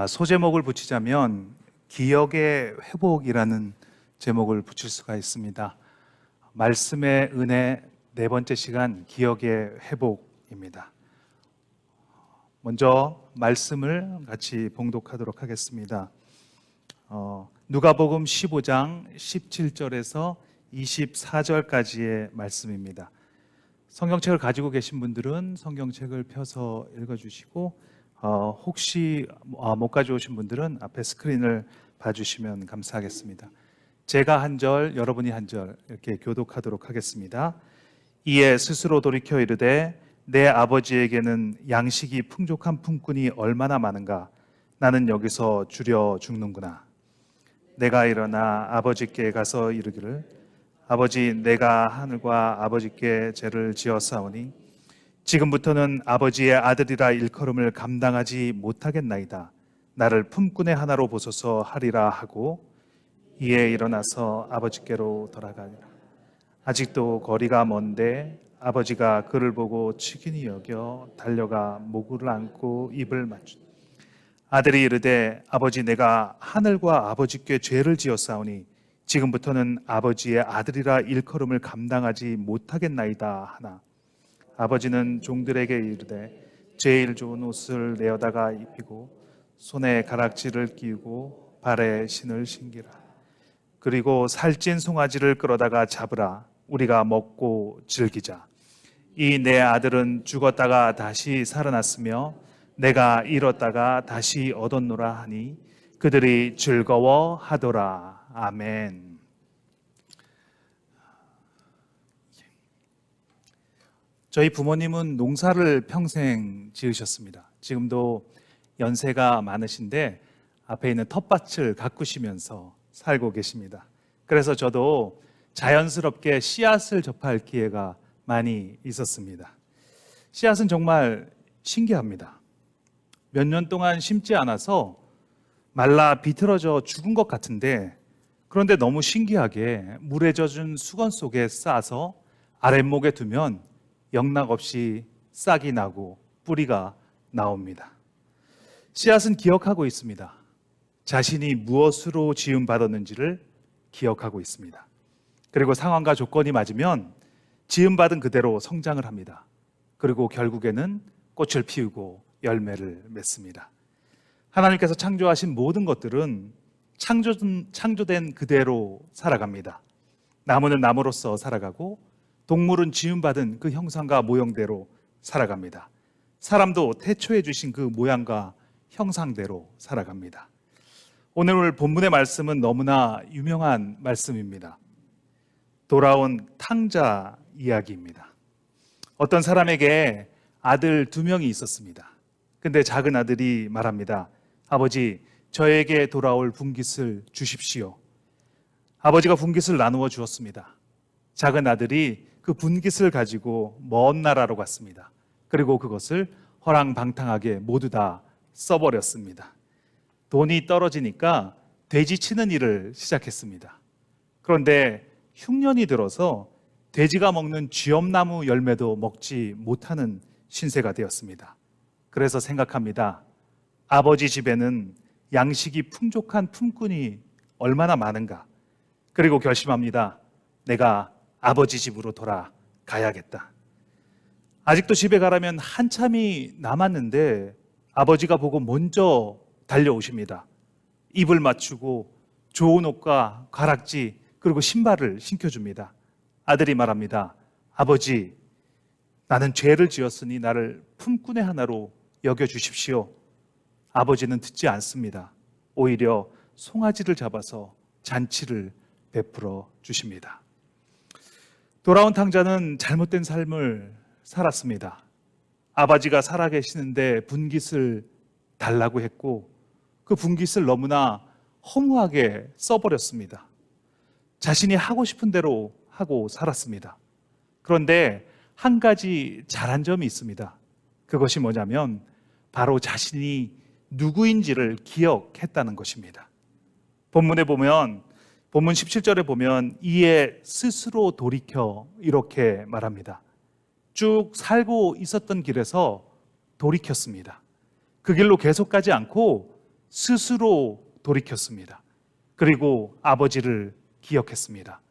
소제목을 붙이자면 기억의 회복이라는 제목을 붙일 수가 있습니다. 말씀의 은혜 네 번째 시간 기억의 회복입니다. 먼저 말씀을 같이 봉독하도록 하겠습니다. 누가복음 15장 17절에서 24절까지의 말씀입니다. 성경책을 가지고 계신 분들은 성경책을 펴서 읽어주시고 혹시 못 가져오신 분들은 앞에 스크린을 봐주시면 감사하겠습니다. 제가 한 절, 여러분이 한 절 이렇게 교독하도록 하겠습니다. 이에 스스로 돌이켜 이르되 내 아버지에게는 양식이 풍족한 품꾼이 얼마나 많은가. 나는 여기서 줄여 죽는구나. 내가 일어나 아버지께 가서 이르기를 아버지, 내가 하늘과 아버지께 죄를 지었사오니 지금부터는 아버지의 아들이라 일컬음을 감당하지 못하겠나이다. 나를 품꾼의 하나로 보소서 하리라 하고 이에 일어나서 아버지께로 돌아가니라. 아직도 거리가 먼데 아버지가 그를 보고 치킨이 여겨 달려가 목을 안고 입을 맞추. 아들이 이르되 아버지, 내가 하늘과 아버지께 죄를 지었사오니 지금부터는 아버지의 아들이라 일컬음을 감당하지 못하겠나이다 하나. 아버지는 종들에게 이르되 제일 좋은 옷을 내어다가 입히고 손에 가락지를 끼우고 발에 신을 신기라. 그리고 살찐 송아지를 끌어다가 잡으라. 우리가 먹고 즐기자. 이 내 아들은 죽었다가 다시 살아났으며 내가 잃었다가 다시 얻었노라 하니 그들이 즐거워하더라. 아멘. 저희 부모님은 농사를 평생 지으셨습니다. 지금도 연세가 많으신데 앞에 있는 텃밭을 가꾸시면서 살고 계십니다. 그래서 저도 자연스럽게 씨앗을 접할 기회가 많이 있었습니다. 씨앗은 정말 신기합니다. 몇 년 동안 심지 않아서 말라 비틀어져 죽은 것 같은데, 그런데 너무 신기하게 물에 젖은 수건 속에 싸서 아랫목에 두면 영락없이 싹이 나고 뿌리가 나옵니다. 씨앗은 기억하고 있습니다. 자신이 무엇으로 지음받았는지를 기억하고 있습니다. 그리고 상황과 조건이 맞으면 지음받은 그대로 성장을 합니다. 그리고 결국에는 꽃을 피우고 열매를 맺습니다. 하나님께서 창조하신 모든 것들은 창조된 그대로 살아갑니다. 나무는 나무로서 살아가고 동물은 지음받은 그 형상과 모형대로 살아갑니다. 사람도 태초에 주신 그 모양과 형상대로 살아갑니다. 오늘 본문의 말씀은 너무나 유명한 말씀입니다. 돌아온 탕자 이야기입니다. 어떤 사람에게 아들 2명이 있었습니다. 근데 작은 아들이 말합니다. 아버지, 저에게 돌아올 분깃을 주십시오. 아버지가 분깃을 나누어 주었습니다. 작은 아들이 그 분깃을 가지고 먼 나라로 갔습니다. 그리고 그것을 허랑방탕하게 모두 다 써버렸습니다. 돈이 떨어지니까 돼지 치는 일을 시작했습니다. 그런데 흉년이 들어서 돼지가 먹는 쥐엄나무 열매도 먹지 못하는 신세가 되었습니다. 그래서 생각합니다. 아버지 집에는 양식이 풍족한 품꾼이 얼마나 많은가. 그리고 결심합니다. 내가 아버지 집으로 돌아가야겠다. 아직도 집에 가려면 한참이 남았는데 아버지가 보고 먼저 달려오십니다. 입을 맞추고 좋은 옷과 가락지 그리고 신발을 신겨줍니다. 아들이 말합니다. 아버지, 나는 죄를 지었으니 나를 품꾼의 하나로 여겨주십시오. 아버지는 듣지 않습니다. 오히려 송아지를 잡아서 잔치를 베풀어 주십니다. 돌아온 탕자는 잘못된 삶을 살았습니다. 아버지가 살아계시는데 분깃을 달라고 했고 그 분깃을 너무나 허무하게 써버렸습니다. 자신이 하고 싶은 대로 하고 살았습니다. 그런데 한 가지 잘한 점이 있습니다. 그것이 뭐냐면 바로 자신이 누구인지를 기억했다는 것입니다. 본문에 보면 본문 17절에 보면 이에 스스로 돌이켜 이렇게 말합니다. 쭉 살고 있었던 길에서 돌이켰습니다. 그 길로 계속 가지 않고 스스로 돌이켰습니다. 그리고 아버지를 기억했습니다.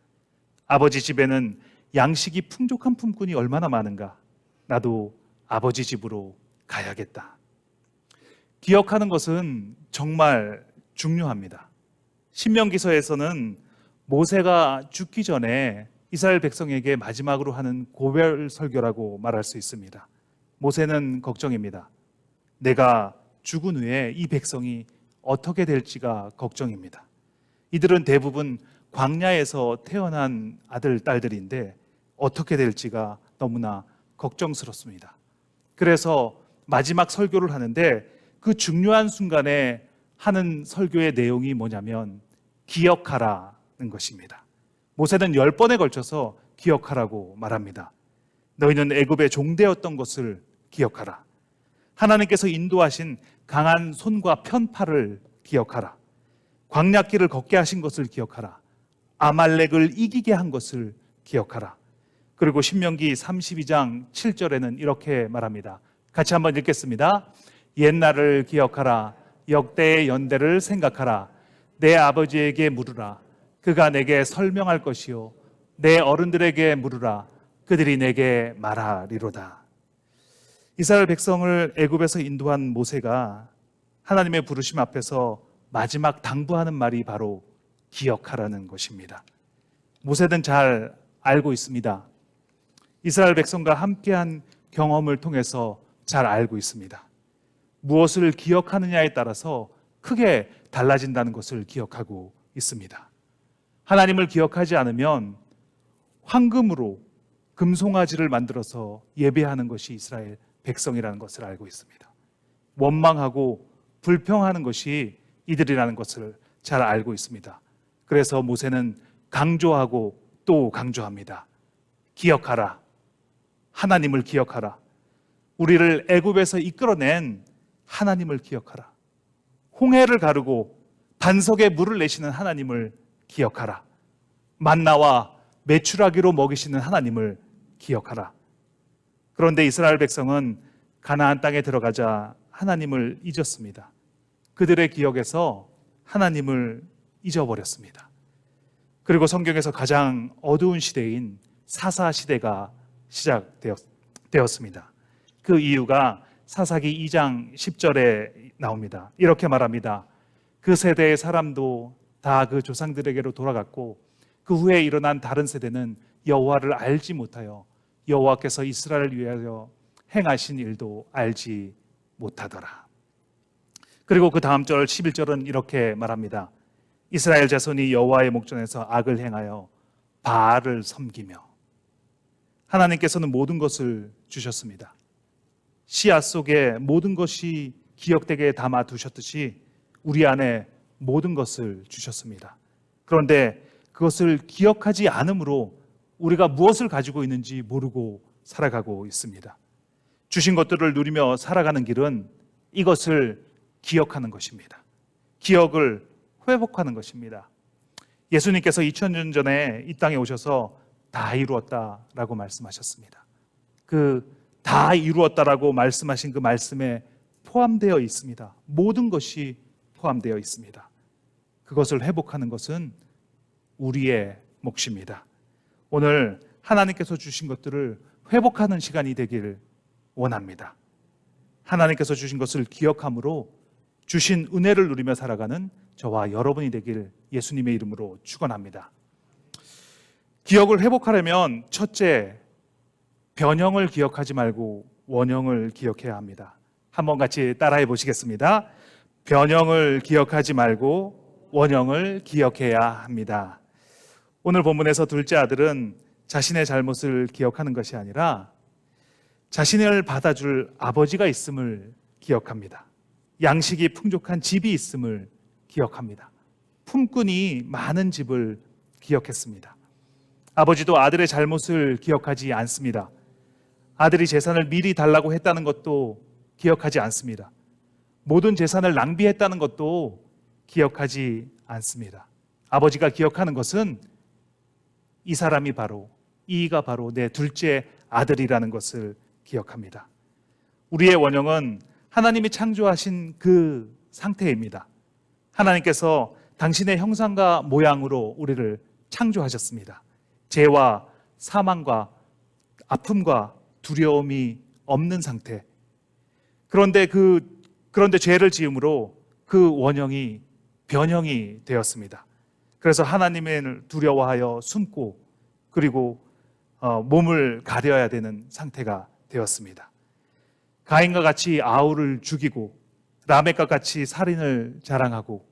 아버지 집에는 양식이 풍족한 품꾼이 얼마나 많은가. 나도 아버지 집으로 가야겠다. 기억하는 것은 정말 중요합니다. 신명기서에서는 모세가 죽기 전에 이스라엘 백성에게 마지막으로 하는 고별 설교라고 말할 수 있습니다. 모세는 걱정입니다. 내가 죽은 후에 이 백성이 어떻게 될지가 걱정입니다. 이들은 대부분 광야에서 태어난 아들, 딸들인데 어떻게 될지가 너무나 걱정스럽습니다. 그래서 마지막 설교를 하는데 그 중요한 순간에 하는 설교의 내용이 뭐냐면 기억하라는 것입니다. 모세는 10번에 걸쳐서 기억하라고 말합니다. 너희는 애굽의 종되었던 것을 기억하라. 하나님께서 인도하신 강한 손과 편팔을 기억하라. 광야길을 걷게 하신 것을 기억하라. 아말렉을 이기게 한 것을 기억하라. 그리고 신명기 32장 7절에는 이렇게 말합니다. 같이 한번 읽겠습니다. 옛날을 기억하라. 역대의 연대를 생각하라. 내 아버지에게 물으라. 그가 내게 설명할 것이요 내 어른들에게 물으라. 그들이 내게 말하리로다. 이스라엘 백성을 애굽에서 인도한 모세가 하나님의 부르심 앞에서 마지막 당부하는 말이 바로 기억하라는 것입니다. 모세는 잘 알고 있습니다. 이스라엘 백성과 함께한 경험을 통해서 잘 알고 있습니다. 무엇을 기억하느냐에 따라서 크게 달라진다는 것을 기억하고 있습니다. 하나님을 기억하지 않으면 황금으로 금송아지를 만들어서 예배하는 것이 이스라엘 백성이라는 것을 알고 있습니다. 원망하고 불평하는 것이 이들이라는 것을 잘 알고 있습니다. 그래서 모세는 강조하고 또 강조합니다. 기억하라. 하나님을 기억하라. 우리를 애굽에서 이끌어낸 하나님을 기억하라. 홍해를 가르고 반석에 물을 내시는 하나님을 기억하라. 만나와 메추라기로 먹이시는 하나님을 기억하라. 그런데 이스라엘 백성은 가나안 땅에 들어가자 하나님을 잊었습니다. 그들의 기억에서 하나님을 잊어버렸습니다. 그리고 성경에서 가장 어두운 시대인 사사 시대가 시작되었습니다. 그 이유가 사사기 2장 10절에 나옵니다. 이렇게 말합니다. 그 세대의 사람도 다 그 조상들에게로 돌아갔고 그 후에 일어난 다른 세대는 여호와를 알지 못하여 여호와께서 이스라엘을 위하여 행하신 일도 알지 못하더라. 그리고 그 다음 절 11절은 이렇게 말합니다. 이스라엘 자손이 여호와의 목전에서 악을 행하여 바알을 섬기며. 하나님께서는 모든 것을 주셨습니다. 씨앗 속에 모든 것이 기억되게 담아 두셨듯이 우리 안에 모든 것을 주셨습니다. 그런데 그것을 기억하지 않으므로 우리가 무엇을 가지고 있는지 모르고 살아가고 있습니다. 주신 것들을 누리며 살아가는 길은 이것을 기억하는 것입니다. 기억을 회복하는 것입니다. 예수님께서 2000년 전에 이 땅에 오셔서 다 이루었다라고 말씀하셨습니다. 그 다 이루었다라고 말씀하신 그 말씀에 포함되어 있습니다. 모든 것이 포함되어 있습니다. 그것을 회복하는 것은 우리의 몫입니다. 오늘 하나님께서 주신 것들을 회복하는 시간이 되길 원합니다. 하나님께서 주신 것을 기억함으로 주신 은혜를 누리며 살아가는 저와 여러분이 되길 예수님의 이름으로 축원합니다. 기억을 회복하려면 첫째, 변형을 기억하지 말고 원형을 기억해야 합니다. 한번 같이 따라해 보시겠습니다. 변형을 기억하지 말고 원형을 기억해야 합니다. 오늘 본문에서 둘째 아들은 자신의 잘못을 기억하는 것이 아니라 자신을 받아줄 아버지가 있음을 기억합니다. 양식이 풍족한 집이 있음을 기억합니다. 품꾼이 많은 집을 기억했습니다. 아버지도 아들의 잘못을 기억하지 않습니다. 아들이 재산을 미리 달라고 했다는 것도 기억하지 않습니다. 모든 재산을 낭비했다는 것도 기억하지 않습니다. 아버지가 기억하는 것은 이가 바로 내 둘째 아들이라는 것을 기억합니다. 우리의 원형은 하나님이 창조하신 그 상태입니다. 하나님께서 당신의 형상과 모양으로 우리를 창조하셨습니다. 죄와 사망과 아픔과 두려움이 없는 상태. 그런데 죄를 지음으로 그 원형이 변형이 되었습니다. 그래서 하나님을 두려워하여 숨고 그리고 몸을 가려야 되는 상태가 되었습니다. 가인과 같이 아우를 죽이고 라멕과 같이 살인을 자랑하고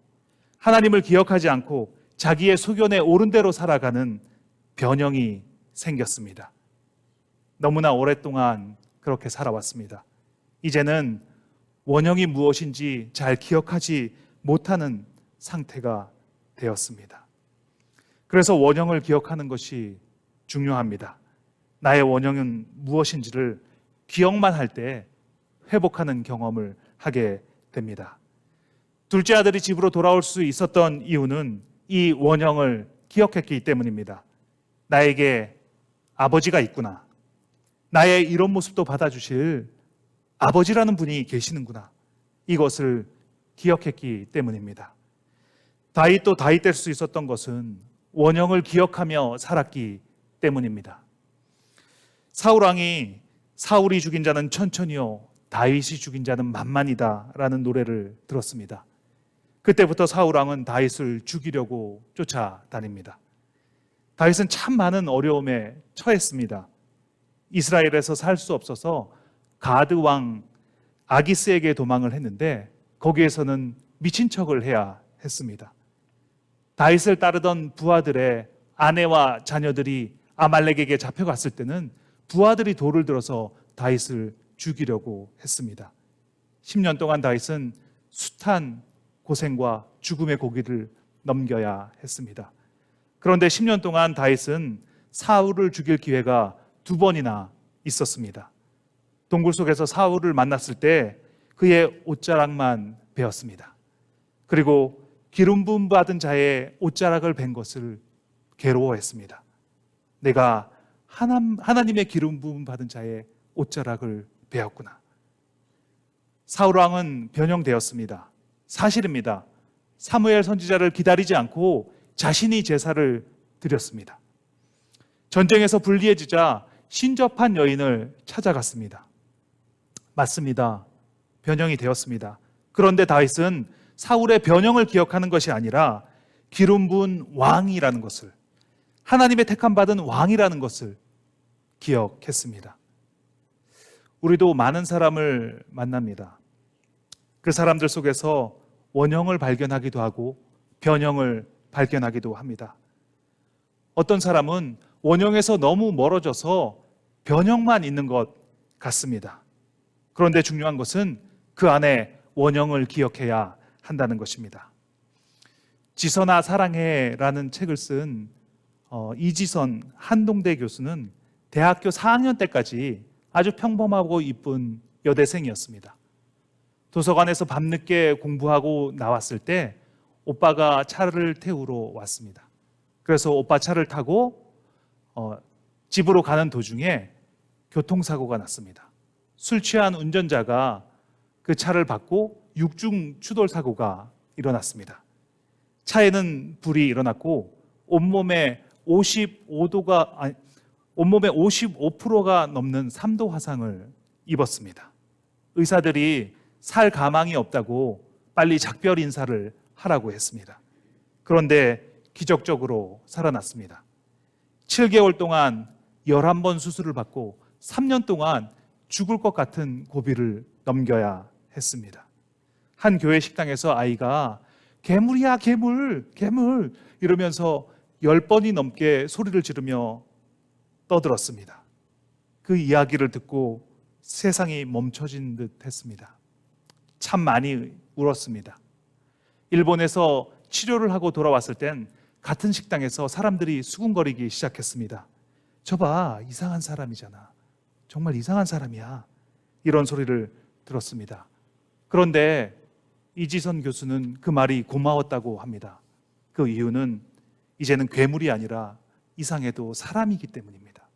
하나님을 기억하지 않고 자기의 소견에 옳은 대로 살아가는 변형이 생겼습니다. 너무나 오랫동안 그렇게 살아왔습니다. 이제는 원형이 무엇인지 잘 기억하지 못하는 상태가 되었습니다. 그래서 원형을 기억하는 것이 중요합니다. 나의 원형은 무엇인지를 기억만 할 때 회복하는 경험을 하게 됩니다. 둘째 아들이 집으로 돌아올 수 있었던 이유는 이 원형을 기억했기 때문입니다. 나에게 아버지가 있구나. 나의 이런 모습도 받아주실 아버지라는 분이 계시는구나. 이것을 기억했기 때문입니다. 다윗도 다윗 될 수 있었던 것은 원형을 기억하며 살았기 때문입니다. 사울왕이 사울이 죽인 자는 천천히요 다윗이 죽인 자는 만만이다 라는 노래를 들었습니다. 그때부터 사울왕은 다윗을 죽이려고 쫓아다닙니다. 다윗은 참 많은 어려움에 처했습니다. 이스라엘에서 살 수 없어서 가드 왕 아기스에게 도망을 했는데 거기에서는 미친 척을 해야 했습니다. 다윗을 따르던 부하들의 아내와 자녀들이 아말렉에게 잡혀갔을 때는 부하들이 돌을 들어서 다윗을 죽이려고 했습니다. 10년 동안 다윗은 숱한 고생과 죽음의 고기를 넘겨야 했습니다. 그런데 10년 동안 다윗은 사울을 죽일 기회가 2번이나 있었습니다. 동굴 속에서 사울을 만났을 때 그의 옷자락만 베었습니다. 그리고 기름 부음 받은 자의 옷자락을 벤 것을 괴로워했습니다. 내가 하나님의 기름 부음 받은 자의 옷자락을 베었구나. 사울 왕은 변형되었습니다. 사실입니다. 사무엘 선지자를 기다리지 않고 자신이 제사를 드렸습니다. 전쟁에서 불리해지자 신접한 여인을 찾아갔습니다. 맞습니다. 변형이 되었습니다. 그런데 다윗은 사울의 변형을 기억하는 것이 아니라 기름 부은 왕이라는 것을, 하나님의 택함 받은 왕이라는 것을 기억했습니다. 우리도 많은 사람을 만납니다. 그 사람들 속에서 원형을 발견하기도 하고 변형을 발견하기도 합니다. 어떤 사람은 원형에서 너무 멀어져서 변형만 있는 것 같습니다. 그런데 중요한 것은 그 안에 원형을 기억해야 한다는 것입니다. 지선아 사랑해라는 책을 쓴 이지선 한동대 교수는 대학교 4학년 때까지 아주 평범하고 이쁜 여대생이었습니다. 도서관에서 밤늦게 공부하고 나왔을 때 오빠가 차를 태우러 왔습니다. 그래서 오빠 차를 타고 집으로 가는 도중에 교통사고가 났습니다. 술 취한 운전자가 그 차를 받고 육중 추돌 사고가 일어났습니다. 차에는 불이 일어났고 온몸에 55%가 넘는 3도 화상을 입었습니다. 의사들이 살 가망이 없다고 빨리 작별 인사를 하라고 했습니다. 그런데 기적적으로 살아났습니다. 7개월 동안 11번 수술을 받고 3년 동안 죽을 것 같은 고비를 넘겨야 했습니다. 한 교회 식당에서 아이가 괴물이야 괴물 괴물 이러면서 10번이 넘게 소리를 지르며 떠들었습니다. 그 이야기를 듣고 세상이 멈춰진 듯 했습니다. 참 많이 울었습니다. 일본에서 치료를 하고 돌아왔을 땐 같은 식당에서 사람들이 수군거리기 시작했습니다. 저봐, 이상한 사람이잖아. 정말 이상한 사람이야. 이런 소리를 들었습니다. 그런데 이지선 교수는 그 말이 고마웠다고 합니다. 그 이유는 이제는 괴물이 아니라 이상해도 사람이기 때문입니다.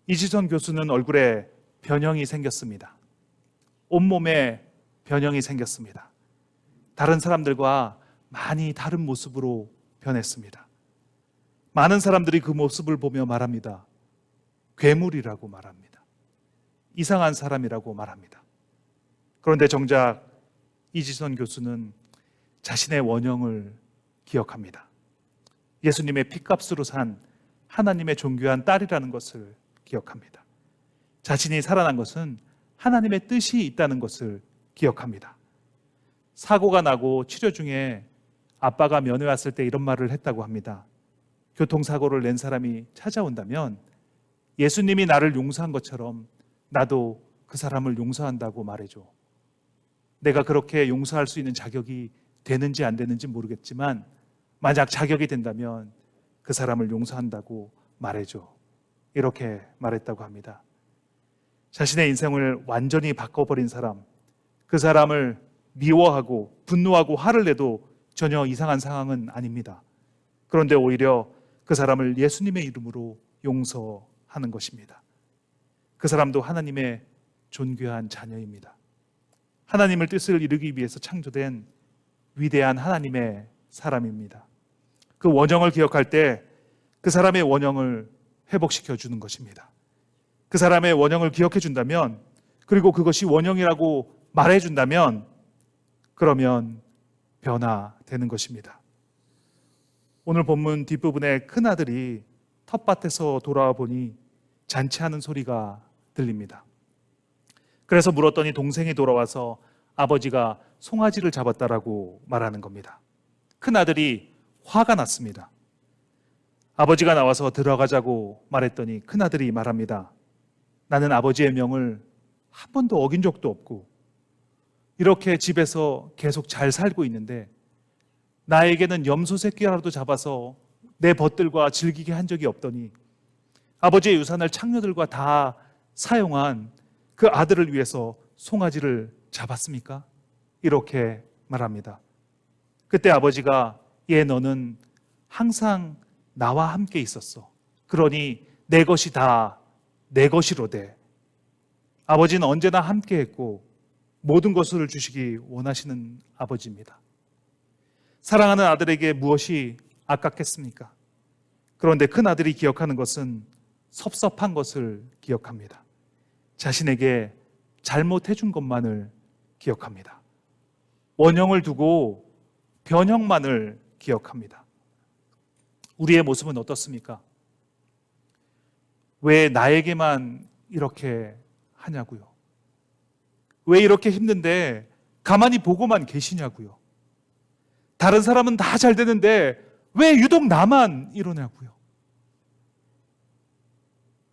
이지선 교수는 얼굴에 변형이 생겼습니다. 온몸에 변형이 생겼습니다. 다른 사람들과 많이 다른 모습으로 변했습니다. 많은 사람들이 그 모습을 보며 말합니다. 괴물이라고 말합니다. 이상한 사람이라고 말합니다. 그런데 정작 이지선 교수는 자신의 원형을 기억합니다. 예수님의 핏값으로 산 하나님의 존귀한 딸이라는 것을 기억합니다. 자신이 살아난 것은 하나님의 뜻이 있다는 것을 기억합니다. 사고가 나고 치료 중에 아빠가 면회 왔을 때 이런 말을 했다고 합니다. 교통사고를 낸 사람이 찾아온다면 예수님이 나를 용서한 것처럼 나도 그 사람을 용서한다고 말해줘. 내가 그렇게 용서할 수 있는 자격이 되는지 안 되는지 모르겠지만 만약 자격이 된다면 그 사람을 용서한다고 말해줘. 이렇게 말했다고 합니다. 자신의 인생을 완전히 바꿔버린 사람, 그 사람을 미워하고 분노하고 화를 내도 전혀 이상한 상황은 아닙니다. 그런데 오히려 그 사람을 예수님의 이름으로 용서하는 것입니다. 그 사람도 하나님의 존귀한 자녀입니다. 하나님의 뜻을 이루기 위해서 창조된 위대한 하나님의 사람입니다. 그 원형을 기억할 때 그 사람의 원형을 회복시켜 주는 것입니다. 그 사람의 원형을 기억해 준다면, 그리고 그것이 원형이라고 말해 준다면, 그러면 변화되는 것입니다. 오늘 본문 뒷부분에 큰아들이 텃밭에서 돌아와 보니 잔치하는 소리가 들립니다. 그래서 물었더니 동생이 돌아와서 아버지가 송아지를 잡았다라고 말하는 겁니다. 큰아들이 화가 났습니다. 아버지가 나와서 들어가자고 말했더니 큰아들이 말합니다. 나는 아버지의 명을 한 번도 어긴 적도 없고 이렇게 집에서 계속 잘 살고 있는데 나에게는 염소 새끼라도 잡아서 내 벗들과 즐기게 한 적이 없더니 아버지의 유산을 창녀들과 다 사용한 그 아들을 위해서 송아지를 잡았습니까? 이렇게 말합니다. 그때 아버지가 얘 너는 항상 나와 함께 있었어. 그러니 내 것이 다 내 것이로되. 아버지는 언제나 함께 했고 모든 것을 주시기 원하시는 아버지입니다. 사랑하는 아들에게 무엇이 아깝겠습니까? 그런데 큰 아들이 기억하는 것은 섭섭한 것을 기억합니다. 자신에게 잘못해 준 것만을 기억합니다. 원형을 두고 변형만을 기억합니다. 우리의 모습은 어떻습니까? 왜 나에게만 이렇게 하냐고요? 왜 이렇게 힘든데 가만히 보고만 계시냐고요? 다른 사람은 다 잘 되는데 왜 유독 나만 이러냐고요?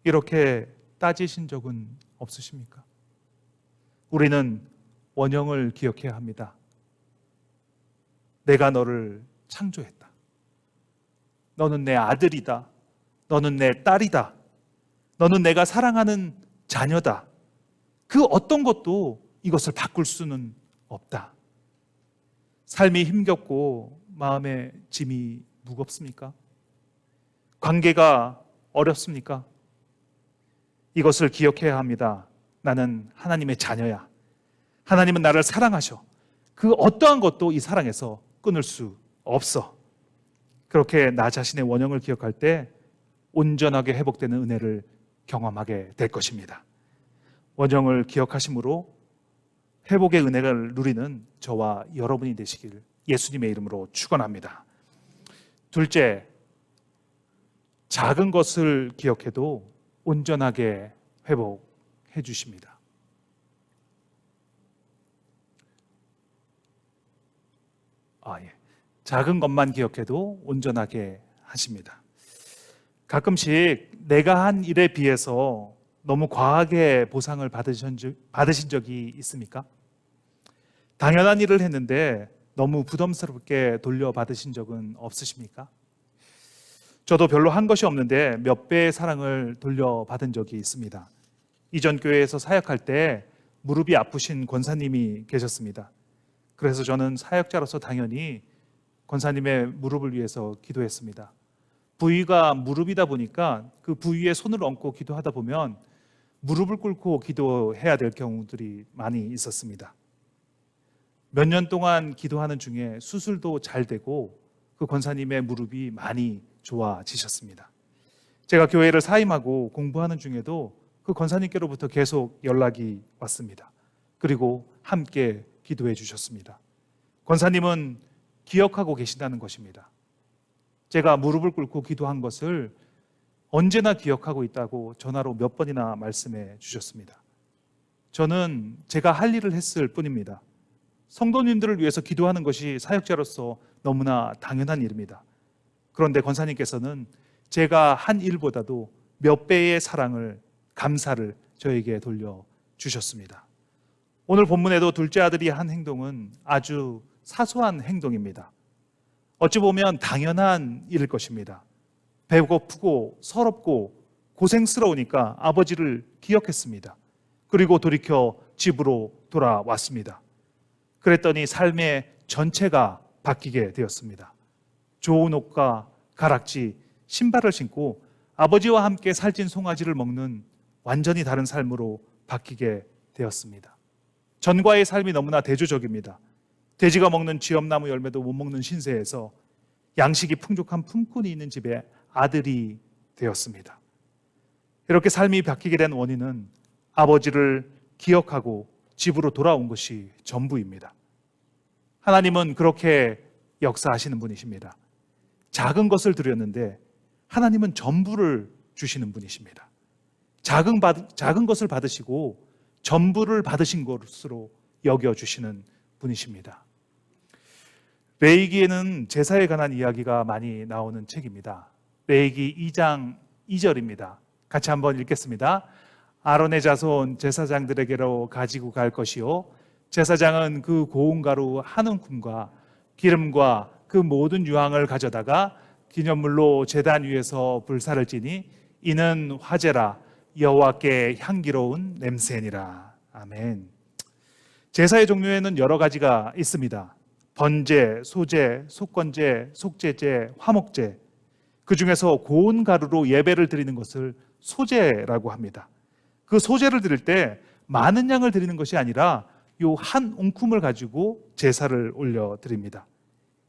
이렇게 따지신 적은 없으십니까? 우리는 원형을 기억해야 합니다. 내가 너를 창조했다. 너는 내 아들이다. 너는 내 딸이다. 너는 내가 사랑하는 자녀다. 그 어떤 것도 이것을 바꿀 수는 없다. 삶이 힘겹고 마음의 짐이 무겁습니까? 관계가 어렵습니까? 이것을 기억해야 합니다. 나는 하나님의 자녀야. 하나님은 나를 사랑하셔. 그 어떠한 것도 이 사랑에서 끊을 수 없어. 그렇게 나 자신의 원형을 기억할 때 온전하게 회복되는 은혜를 경험하게 될 것입니다. 원형을 기억하심으로 회복의 은혜를 누리는 저와 여러분이 되시길 예수님의 이름으로 축원합니다. 둘째, 작은 것을 기억해도 온전하게 회복해 주십니다. 작은 것만 기억해도 온전하게 하십니다. 가끔씩 내가 한 일에 비해서 너무 과하게 보상을 받으신 적이 있습니까? 당연한 일을 했는데 너무 부담스럽게 돌려받으신 적은 없으십니까? 저도 별로 한 것이 없는데 몇 배의 사랑을 돌려받은 적이 있습니다. 이전 교회에서 사역할 때 무릎이 아프신 권사님이 계셨습니다. 그래서 저는 사역자로서 당연히 권사님의 무릎을 위해서 기도했습니다. 부위가 무릎이다 보니까 그 부위에 손을 얹고 기도하다 보면 무릎을 꿇고 기도해야 될 경우들이 많이 있었습니다. 몇 년 동안 기도하는 중에 수술도 잘 되고 그 권사님의 무릎이 많이 좋아지셨습니다. 제가 교회를 사임하고 공부하는 중에도 그 권사님께로부터 계속 연락이 왔습니다. 그리고 함께 기도해 주셨습니다. 권사님은 기억하고 계신다는 것입니다. 제가 무릎을 꿇고 기도한 것을 언제나 기억하고 있다고 전화로 몇 번이나 말씀해 주셨습니다. 저는 제가 할 일을 했을 뿐입니다. 성도님들을 위해서 기도하는 것이 사역자로서 너무나 당연한 일입니다. 그런데 권사님께서는 제가 한 일보다도 몇 배의 사랑을, 감사를 저에게 돌려주셨습니다. 오늘 본문에도 둘째 아들이 한 행동은 아주 사소한 행동입니다. 어찌 보면 당연한 일일 것입니다. 배고프고 서럽고 고생스러우니까 아버지를 기억했습니다. 그리고 돌이켜 집으로 돌아왔습니다. 그랬더니 삶의 전체가 바뀌게 되었습니다. 좋은 옷과 가락지, 신발을 신고 아버지와 함께 살찐 송아지를 먹는 완전히 다른 삶으로 바뀌게 되었습니다. 전과의 삶이 너무나 대조적입니다. 돼지가 먹는 쥐엄나무 열매도 못 먹는 신세에서 양식이 풍족한 품꾼이 있는 집에 아들이 되었습니다. 이렇게 삶이 바뀌게 된 원인은 아버지를 기억하고 집으로 돌아온 것이 전부입니다. 하나님은 그렇게 역사하시는 분이십니다. 작은 것을 드렸는데 하나님은 전부를 주시는 분이십니다. 작은 것을 받으시고 전부를 받으신 것으로 여겨주시는 분이십니다. 레위기에는 제사에 관한 이야기가 많이 나오는 책입니다. 레위기 2장 2절입니다. 같이 한번 읽겠습니다. 아론의 자손 제사장들에게로 가지고 갈 것이요 제사장은 그 고운 가루 한 움큼과 기름과 그 모든 유황을 가져다가 기념물로 제단 위에서 불사를 지니 이는 화제라 여호와께 향기로운 냄새니라. 아멘. 제사의 종류에는 여러 가지가 있습니다. 번제, 소제, 속건제, 속제제, 화목제. 그 중에서 고운 가루로 예배를 드리는 것을 소제라고 합니다. 그 소제를 드릴 때 많은 양을 드리는 것이 아니라 요 한 웅큼을 가지고 제사를 올려 드립니다.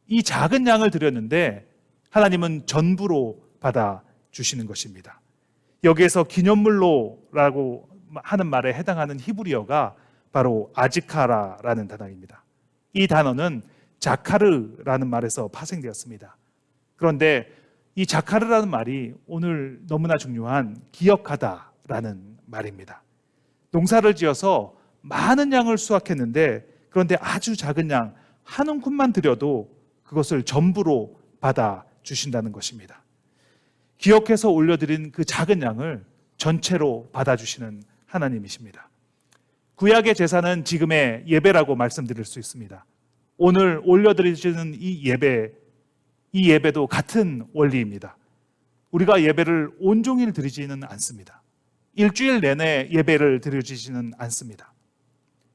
이 작은 양을 드렸는데 하나님은 전부로 받아 주시는 것입니다. 여기에서 기념물로라고 하는 말에 해당하는 히브리어가 바로 아지카라라는 단어입니다. 이 단어는 자카르라는 말에서 파생되었습니다. 그런데 이 자카르라는 말이 오늘 너무나 중요한 기억하다라는 말입니다. 농사를 지어서 많은 양을 수확했는데 그런데 아주 작은 양 한 움큼만 드려도 그것을 전부로 받아 주신다는 것입니다. 기억해서 올려드린 그 작은 양을 전체로 받아주시는 하나님이십니다. 구약의 제사는 지금의 예배라고 말씀드릴 수 있습니다. 오늘 올려드리시는 이 예배도 같은 원리입니다. 우리가 예배를 온종일 드리지는 않습니다. 일주일 내내 예배를 드려지지는 않습니다.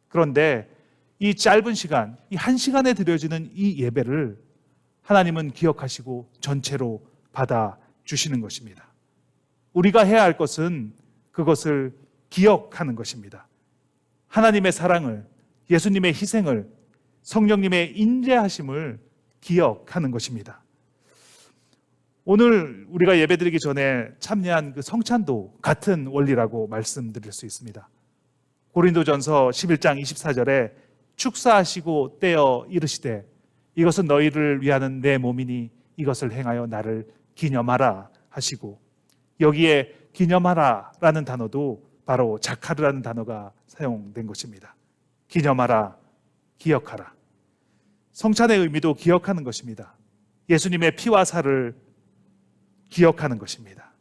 그런데 이 짧은 시간, 이 한 시간에 드려지는 이 예배를 하나님은 기억하시고 전체로 받아 주시는 것입니다. 우리가 해야 할 것은 그것을 기억하는 것입니다. 하나님의 사랑을, 예수님의 희생을, 성령님의 인재하심을 기억하는 것입니다. 오늘 우리가 예배드리기 전에 참여한 그 성찬도 같은 원리라고 말씀드릴 수 있습니다. 고린도전서 11장 24절에 축사하시고 떼어 이르시되 이것은 너희를 위하는 내 몸이니 이것을 행하여 나를 기념하라 하시고, 여기에 기념하라라는 단어도 바로 자카르라는 단어가 사용된 것입니다. 기념하라, 기억하라. 성찬의 의미도 기억하는 것입니다. 예수님의 피와 살을 기억하는 것입니다.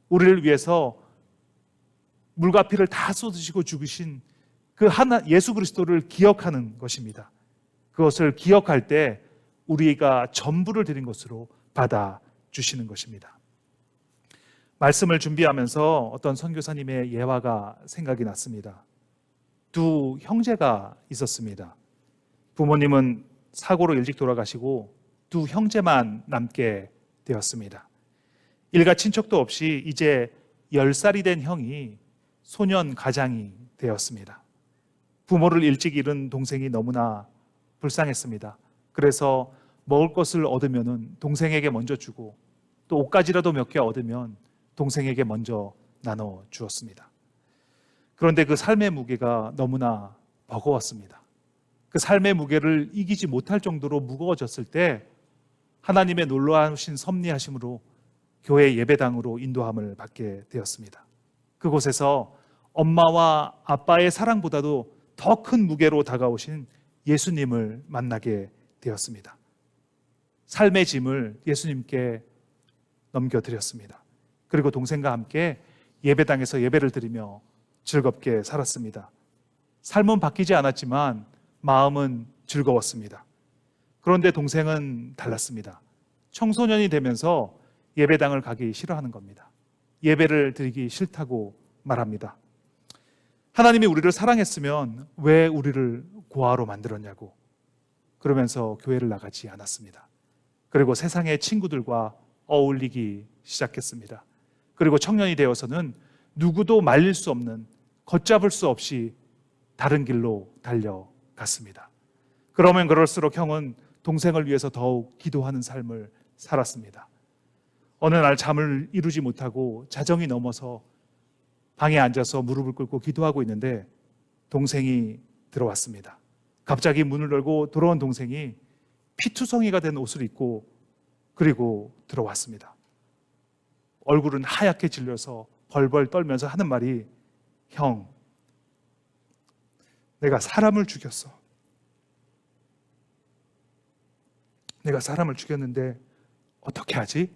우리를 위해서 물과 피를 다 쏟으시고 죽으신 그 예수 그리스도를 기억하는 것입니다. 그것을 기억할 때 우리가 전부를 드린 것으로 받아 주시는 것입니다. 말씀을 준비하면서 어떤 선교사님의 예화가 생각이 났습니다. 두 형제가 있었습니다. 부모님은 사고로 일찍 돌아가시고 두 형제만 남게 되었습니다. 일가 친척도 없이 이제 10살이 된 형이 소년 가장이 되었습니다. 부모를 일찍 잃은 동생이 너무나 불쌍했습니다. 그래서 먹을 것을 얻으면 동생에게 먼저 주고 또 옷가지라도 몇 개 얻으면 동생에게 먼저 나눠 주었습니다. 그런데 그 삶의 무게가 너무나 버거웠습니다. 그 삶의 무게를 이기지 못할 정도로 무거워졌을 때 하나님의 놀라우신 섭리하심으로 교회 예배당으로 인도함을 받게 되었습니다. 그곳에서 엄마와 아빠의 사랑보다도 더 큰 무게로 다가오신 예수님을 만나게 되었습니다. 삶의 짐을 예수님께 넘겨드렸습니다. 그리고 동생과 함께 예배당에서 예배를 드리며 즐겁게 살았습니다. 삶은 바뀌지 않았지만 마음은 즐거웠습니다. 그런데 동생은 달랐습니다. 청소년이 되면서 예배당을 가기 싫어하는 겁니다. 예배를 드리기 싫다고 말합니다. 하나님이 우리를 사랑했으면 왜 우리를 고아로 만들었냐고 그러면서 교회를 나가지 않았습니다. 그리고 세상의 친구들과 어울리기 시작했습니다. 그리고 청년이 되어서는 누구도 말릴 수 없는, 걷잡을 수 없이 다른 길로 달려갔습니다. 그러면 그럴수록 형은 동생을 위해서 더욱 기도하는 삶을 살았습니다. 어느 날 잠을 이루지 못하고 자정이 넘어서 방에 앉아서 무릎을 꿇고 기도하고 있는데 동생이 들어왔습니다. 갑자기 문을 열고 돌아온 동생이 피투성이가 된 옷을 입고 그리고 들어왔습니다. 얼굴은 하얗게 질려서 벌벌 떨면서 하는 말이 형, 내가 사람을 죽였어. 내가 사람을 죽였는데 어떻게 하지?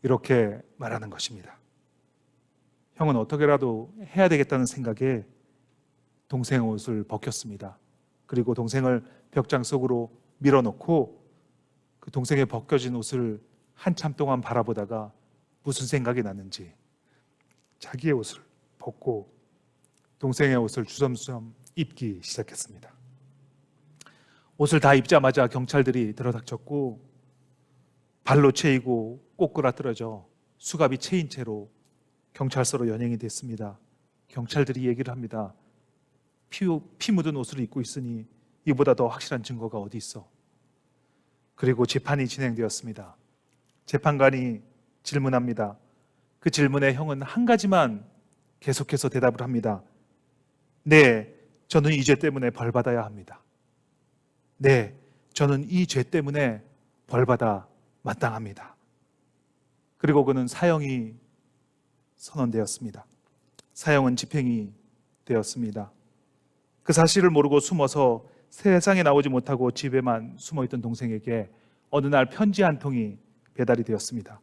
이렇게 말하는 것입니다. 형은 어떻게라도 해야 되겠다는 생각에 동생의 옷을 벗겼습니다. 그리고 동생을 벽장 속으로 밀어넣고 그 동생의 벗겨진 옷을 한참 동안 바라보다가 무슨 생각이 났는지 자기의 옷을 벗고 동생의 옷을 주섬주섬 입기 시작했습니다. 옷을 다 입자마자 경찰들이 들어닥쳤고 발로 채이고 꼬꾸라뜨려져 수갑이 채인 채로 경찰서로 연행이 됐습니다. 경찰들이 얘기를 합니다. 피 묻은 옷을 입고 있으니 이보다 더 확실한 증거가 어디 있어? 그리고 재판이 진행되었습니다. 재판관이 질문합니다. 그 질문에 형은 한 가지만 계속해서 대답을 합니다. 네, 저는 이 죄 때문에 벌받아야 합니다. 네, 저는 이 죄 때문에 벌받아 마땅합니다. 그리고 그는 사형이 선언되었습니다. 사형은 집행이 되었습니다. 그 사실을 모르고 숨어서 세상에 나오지 못하고 집에만 숨어있던 동생에게 어느 날 편지 한 통이 배달이 되었습니다.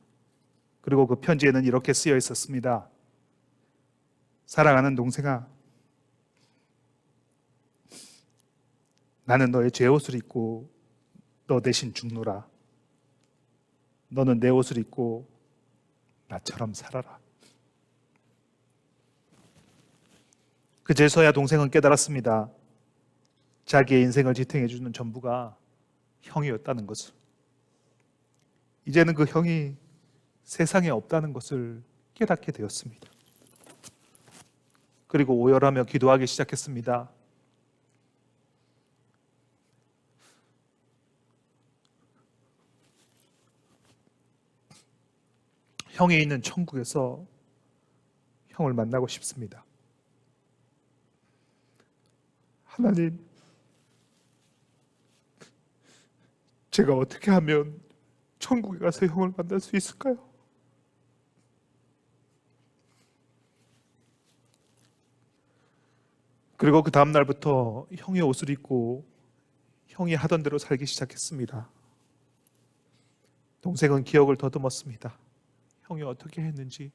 그리고 그 편지에는 이렇게 쓰여 있었습니다. 사랑하는 동생아, 나는 너의 죄 옷을 입고 너 대신 죽노라. 너는 내 옷을 입고 나처럼 살아라. 그제서야 동생은 깨달았습니다. 자기의 인생을 지탱해주는 전부가 형이었다는 것을. 이제는 그 형이 세상에 없다는 것을 깨닫게 되었습니다. 그리고 오열하며 기도하기 시작했습니다. 형이 있는 천국에서 형을 만나고 싶습니다. 하나님, 제가 어떻게 하면 천국에 가서 형을 만날 수 있을까요? 그리고 그 다음 날부터 형의 옷을 입고 형이 하던 대로 살기 시작했습니다. 동생은 기억을 더듬었습니다. 형이 어떻게 했는지.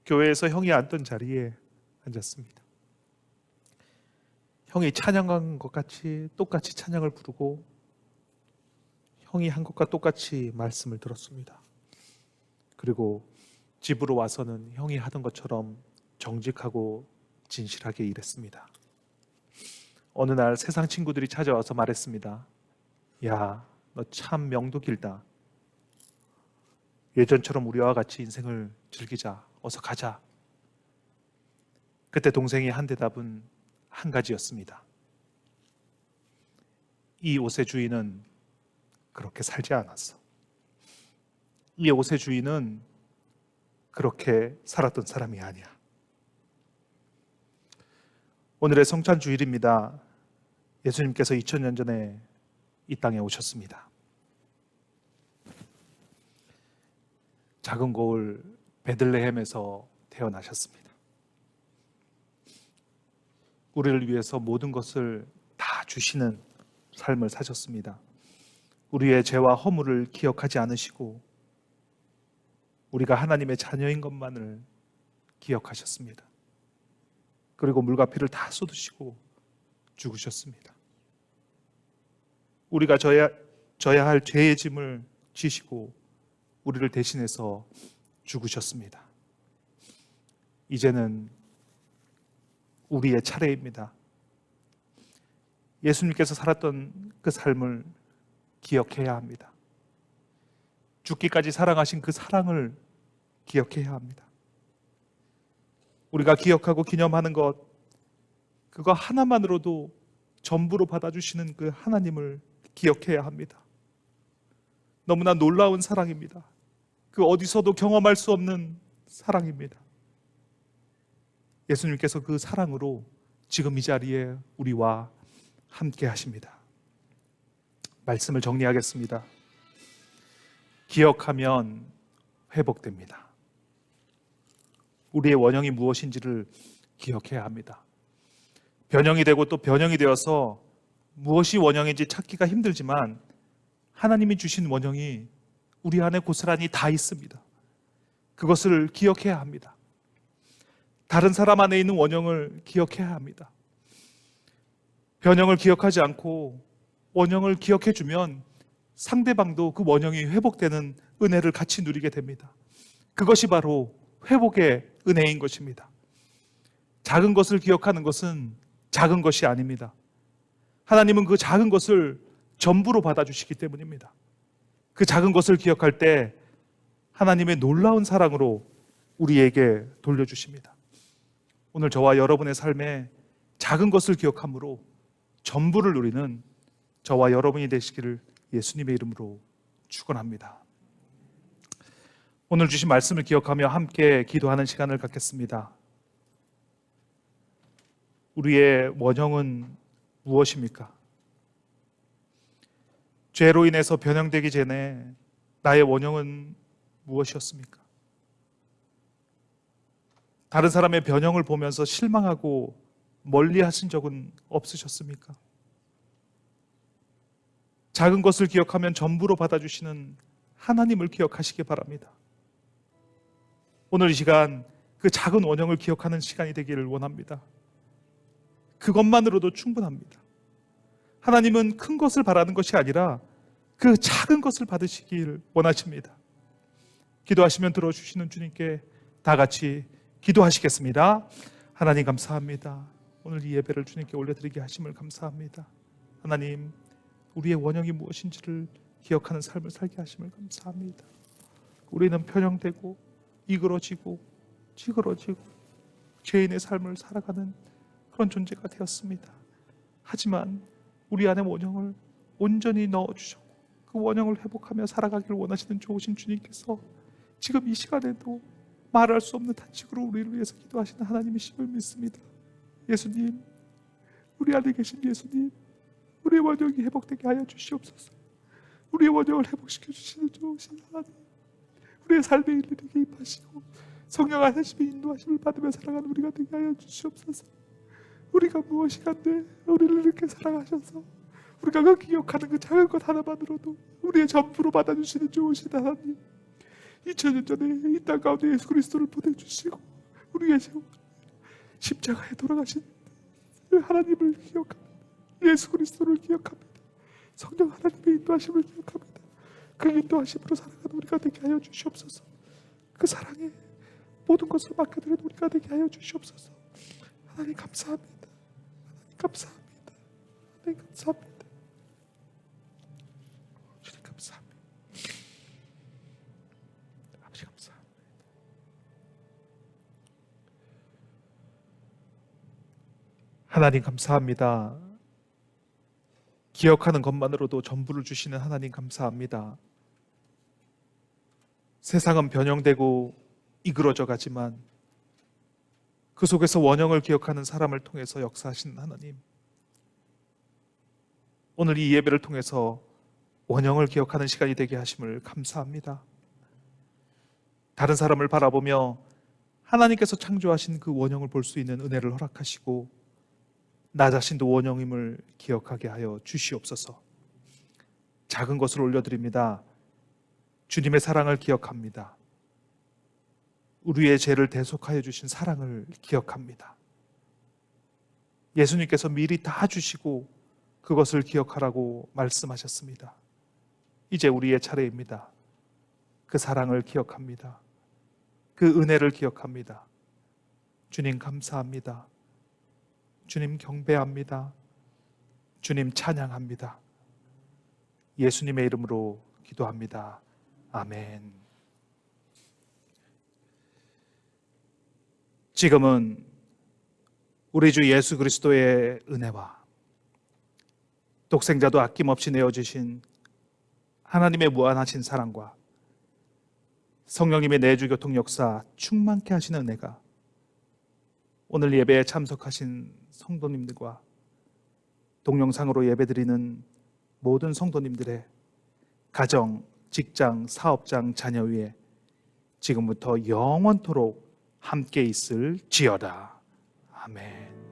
교회에서 형이 앉던 자리에 앉았습니다. 형이 찬양한 것 같이 똑같이 찬양을 부르고 형이 한 것과 똑같이 말씀을 들었습니다. 그리고 집으로 와서는 형이 하던 것처럼 정직하고 진실하게 일했습니다. 어느 날 세상 친구들이 찾아와서 말했습니다. 야, 너 참 명도 길다. 예전처럼 우리와 같이 인생을 즐기자. 어서 가자. 그때 동생이 한 대답은 한 가지였습니다. 이 옷의 주인은 그렇게 살지 않았어. 이 옷의 주인은 그렇게 살았던 사람이 아니야. 오늘의 성찬 주일입니다. 예수님께서 2000년 전에 이 땅에 오셨습니다. 작은 고을 베들레헴에서 태어나셨습니다. 우리를 위해서 모든 것을 다 주시는 삶을 사셨습니다. 우리의 죄와 허물을 기억하지 않으시고 우리가 하나님의 자녀인 것만을 기억하셨습니다. 그리고 물과 피를 다 쏟으시고 죽으셨습니다. 우리가 져야 할 죄의 짐을 지시고 우리를 대신해서 죽으셨습니다. 이제는 우리의 차례입니다. 예수님께서 살았던 그 삶을 기억해야 합니다. 죽기까지 사랑하신 그 사랑을 기억해야 합니다. 우리가 기억하고 기념하는 것, 그거 하나만으로도 전부로 받아주시는 그 하나님을 기억해야 합니다. 너무나 놀라운 사랑입니다. 그 어디서도 경험할 수 없는 사랑입니다. 예수님께서 그 사랑으로 지금 이 자리에 우리와 함께 하십니다. 말씀을 정리하겠습니다. 기억하면 회복됩니다. 우리의 원형이 무엇인지를 기억해야 합니다. 변형이 되고 또 변형이 되어서 무엇이 원형인지 찾기가 힘들지만 하나님이 주신 원형이 우리 안에 고스란히 다 있습니다. 그것을 기억해야 합니다. 다른 사람 안에 있는 원형을 기억해야 합니다. 변형을 기억하지 않고 원형을 기억해 주면 상대방도 그 원형이 회복되는 은혜를 같이 누리게 됩니다. 그것이 바로 회복의 은혜인 것입니다. 작은 것을 기억하는 것은 작은 것이 아닙니다. 하나님은 그 작은 것을 전부로 받아주시기 때문입니다. 그 작은 것을 기억할 때 하나님의 놀라운 사랑으로 우리에게 돌려주십니다. 오늘 저와 여러분의 삶에 작은 것을 기억함으로 전부를 누리는 저와 여러분이 되시기를 예수님의 이름으로 축원합니다. 오늘 주신 말씀을 기억하며 함께 기도하는 시간을 갖겠습니다. 우리의 원형은 무엇입니까? 죄로 인해서 변형되기 전에 나의 원형은 무엇이었습니까? 다른 사람의 변형을 보면서 실망하고 멀리 하신 적은 없으셨습니까? 작은 것을 기억하면 전부로 받아주시는 하나님을 기억하시기 바랍니다. 오늘 이 시간 그 작은 원형을 기억하는 시간이 되기를 원합니다. 그것만으로도 충분합니다. 하나님은 큰 것을 바라는 것이 아니라 그 작은 것을 받으시길 원하십니다. 기도하시면 들어주시는 주님께 다 같이 기도하시겠습니다. 하나님 감사합니다. 오늘 이 예배를 주님께 올려드리게 하심을 감사합니다. 하나님, 우리의 원형이 무엇인지를 기억하는 삶을 살게 하심을 감사합니다. 우리는 편형되고 이그러지고 찌그러지고 죄인의 삶을 살아가는 그런 존재가 되었습니다. 하지만 우리 안에 원형을 온전히 넣어주셨고 그 원형을 회복하며 살아가기를 원하시는 좋으신 주님께서 지금 이 시간에도 말할 수 없는 탄식으로 우리를 위해서 기도하시는 하나님이심을 믿습니다. 예수님, 우리 안에 계신 예수님, 우리의 원형이 회복되게 하여 주시옵소서. 우리의 원형을 회복시켜 주시는 좋으신 하나님, 우리의 삶에 일일이 개입하시고 성령 하나님의 인도하심을 받으며 살아가는 우리가 되게 하여 주시옵소서. 우리가 무엇이 간데 우리를 이렇게 사랑하셔서 우리가 그 기억하는 그 작은 것 하나만으로도 우리의 전부로 받아주시는 좋으신 하나님, 2000년 전에 이 땅 가운데 예수 그리스도를 보내주시고 우리의 십자가에 돌아가신 하나님을 기억합니다. 예수 그리스도를 기억합니다. 성령 하나님의 인도하심을 기억합니다. 그 인도하심으로 살아가는 우리가 되게 하여 주시옵소서. 그 사랑에 모든 것을 맡겨드리는 우리가 되게 하여 주시옵소서. 하나님 감사합니다. 하나님 감사합니다. 하나님 감사합니다. 주님 감사합니다. 아버지 감사합니다. 하나님 감사합니다. 기억하는 것만으로도 전부를 주시는 하나님 감사합니다. 세상은 변형되고 이그러져 가지만 그 속에서 원형을 기억하는 사람을 통해서 역사하시는 하나님, 오늘 이 예배를 통해서 원형을 기억하는 시간이 되게 하심을 감사합니다. 다른 사람을 바라보며 하나님께서 창조하신 그 원형을 볼 수 있는 은혜를 허락하시고 나 자신도 원형임을 기억하게 하여 주시옵소서. 작은 것을 올려드립니다. 주님의 사랑을 기억합니다. 우리의 죄를 대속하여 주신 사랑을 기억합니다. 예수님께서 미리 다 주시고 그것을 기억하라고 말씀하셨습니다. 이제 우리의 차례입니다. 그 사랑을 기억합니다. 그 은혜를 기억합니다. 주님 감사합니다. 주님 경배합니다. 주님 찬양합니다. 예수님의 이름으로 기도합니다. 아멘. 지금은 우리 주 예수 그리스도의 은혜와 독생자도 아낌없이 내어주신 하나님의 무한하신 사랑과 성령님의 내주 교통 역사 충만케 하시는 은혜가 오늘 예배에 참석하신 성도님들과 동영상으로 예배드리는 모든 성도님들의 가정, 직장, 사업장, 자녀 위에 지금부터 영원토록 함께 있을지어다. 아멘.